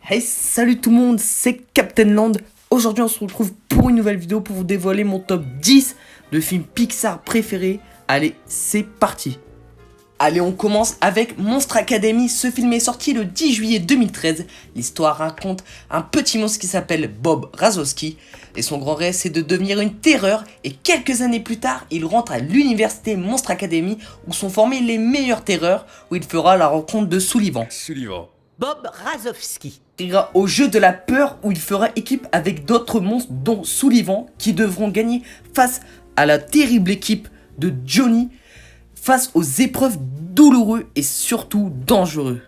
Hey, salut tout le monde, c'est Captain Land. Aujourd'hui, on se retrouve pour une nouvelle vidéo pour vous dévoiler mon top 10 de films Pixar préférés. Allez, c'est parti. Allez, on commence avec Monstre Academy. Ce film est sorti le 10 juillet 2013. L'histoire raconte un petit monstre qui s'appelle Bob Razowski. Et son grand rêve, c'est de devenir une terreur. Et quelques années plus tard, il rentre à l'université Monstre Academy où sont formés les meilleurs terreurs, où il fera la rencontre de Sullivan. Bob Razowski. Il ira au jeu de la peur où il fera équipe avec d'autres monstres dont Sullivan qui devront gagner face à la terrible équipe de Johnny face aux épreuves douloureuses et surtout dangereux.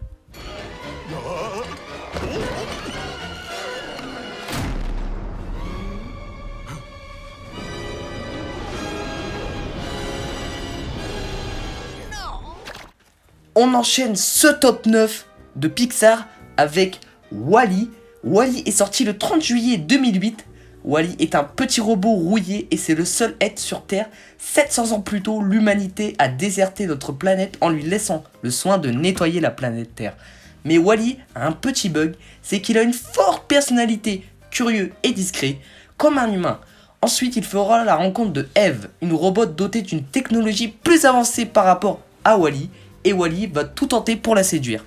On enchaîne ce top 9 de Pixar avec Wall-E. Wall-E est sorti le 30 juillet 2008. Wall-E est un petit robot rouillé et c'est le seul être sur Terre. 700 ans plus tôt, l'humanité a déserté notre planète en lui laissant le soin de nettoyer la planète Terre. Mais Wall-E a un petit bug, c'est qu'il a une forte personnalité, curieux et discret, comme un humain. Ensuite, il fera la rencontre de Eve, une robot dotée d'une technologie plus avancée par rapport à Wall-E, et Wall-E va tout tenter pour la séduire.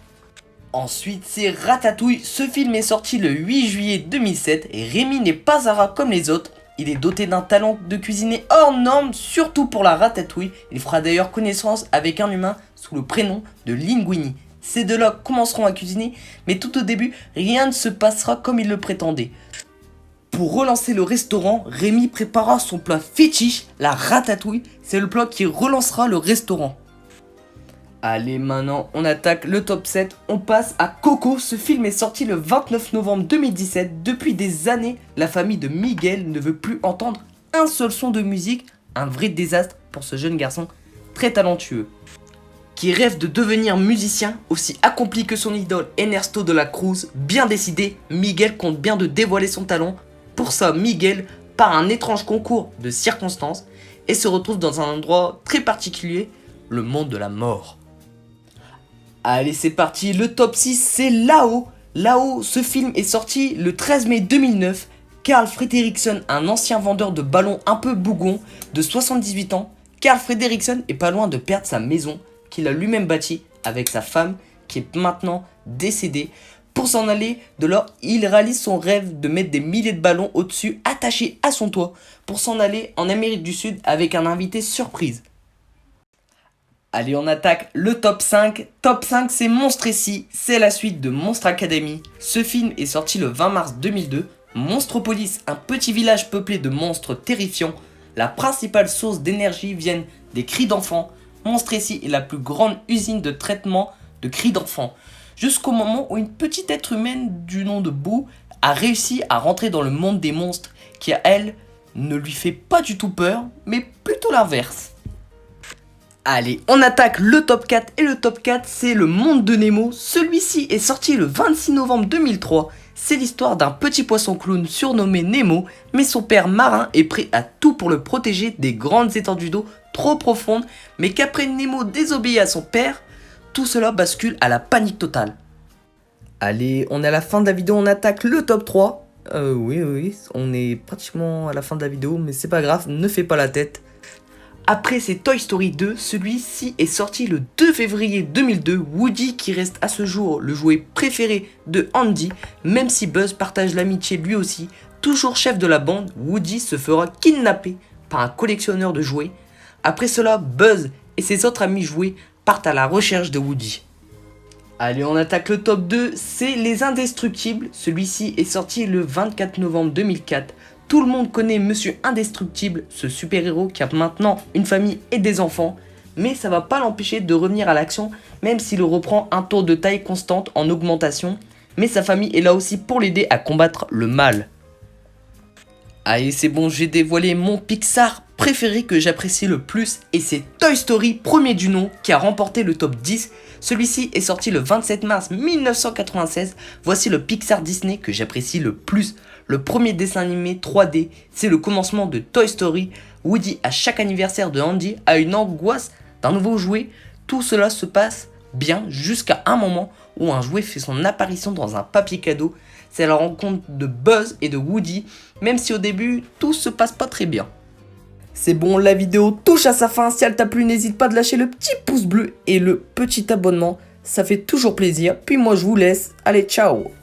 Ensuite, c'est Ratatouille. Ce film est sorti le 8 juillet 2007 et Rémi n'est pas un rat comme les autres. Il est doté d'un talent de cuisiner hors norme, surtout pour la ratatouille. Il fera d'ailleurs connaissance avec un humain sous le prénom de Linguini. Ces deux-là commenceront à cuisiner, mais tout au début, rien ne se passera comme il le prétendait. Pour relancer le restaurant, Rémi prépara son plat fétiche, la ratatouille. C'est le plat qui relancera le restaurant. Allez, maintenant on attaque le top 7, on passe à Coco. Ce film est sorti le 29 novembre 2017. Depuis des années, la famille de Miguel ne veut plus entendre un seul son de musique. Un vrai désastre pour ce jeune garçon très talentueux qui rêve de devenir musicien, aussi accompli que son idole Ernesto de la Cruz. Bien décidé, Miguel compte bien de dévoiler son talent. Pour ça, Miguel part à un étrange concours de circonstances et se retrouve dans un endroit très particulier, le monde de la mort. Allez, c'est parti, le top 6, c'est Là-haut. Là-haut, ce film est sorti le 13 mai 2009. Carl Fredricksen, un ancien vendeur de ballons un peu bougon de 78 ans. Carl Fredricksen est pas loin de perdre sa maison qu'il a lui-même bâtie avec sa femme qui est maintenant décédée. Pour s'en aller de là, il réalise son rêve de mettre des milliers de ballons au-dessus, attachés à son toit, pour s'en aller en Amérique du Sud avec un invité surprise. Allez, on attaque le top 5. Top 5, c'est Monstre ici. C'est la suite de Monstre Academy. Ce film est sorti le 20 mars 2002. Monstropolis, un petit village peuplé de monstres terrifiants. La principale source d'énergie vient des cris d'enfants. Monstre ici est la plus grande usine de traitement de cris d'enfants. Jusqu'au moment où une petite être humaine du nom de Boo a réussi à rentrer dans le monde des monstres qui, à elle, ne lui fait pas du tout peur, mais plutôt l'inverse. Allez, on attaque le top 4 et le top 4 c'est le monde de Nemo. Celui-ci est sorti le 26 novembre 2003. C'est l'histoire d'un petit poisson clown surnommé Nemo, mais son père marin est prêt à tout pour le protéger des grandes étendues d'eau trop profondes, mais qu'après Nemo désobéit à son père, tout cela bascule à la panique totale. Allez, on est à la fin de la vidéo, on attaque le top 3. Oui, on est pratiquement à la fin de la vidéo, mais c'est pas grave, ne fais pas la tête. Après c'est Toy Story 2, celui-ci est sorti le 2 février 2002. Woody qui reste à ce jour le jouet préféré de Andy, même si Buzz partage l'amitié lui aussi. Toujours chef de la bande, Woody se fera kidnapper par un collectionneur de jouets. Après cela, Buzz et ses autres amis jouets partent à la recherche de Woody. Allez, on attaque le top 2, c'est Les Indestructibles. Celui-ci est sorti le 24 novembre 2004. Tout le monde connaît Monsieur Indestructible, ce super-héros qui a maintenant une famille et des enfants. Mais ça va pas l'empêcher de revenir à l'action, même s'il reprend un tour de taille constante en augmentation. Mais sa famille est là aussi pour l'aider à combattre le mal. Allez, c'est bon, j'ai dévoilé mon Pixar préféré que j'apprécie le plus. Et c'est Toy Story, premier du nom, qui a remporté le top 10. Celui-ci est sorti le 27 mars 1996. Voici le Pixar Disney que j'apprécie le plus. Le premier dessin animé 3D, c'est le commencement de Toy Story. Woody, à chaque anniversaire de Andy, a une angoisse d'un nouveau jouet. Tout cela se passe bien jusqu'à un moment où un jouet fait son apparition dans un papier cadeau. C'est la rencontre de Buzz et de Woody, même si au début, tout se passe pas très bien. C'est bon, la vidéo touche à sa fin. Si elle t'a plu, n'hésite pas de lâcher le petit pouce bleu et le petit abonnement. Ça fait toujours plaisir. Puis moi, je vous laisse. Allez, ciao!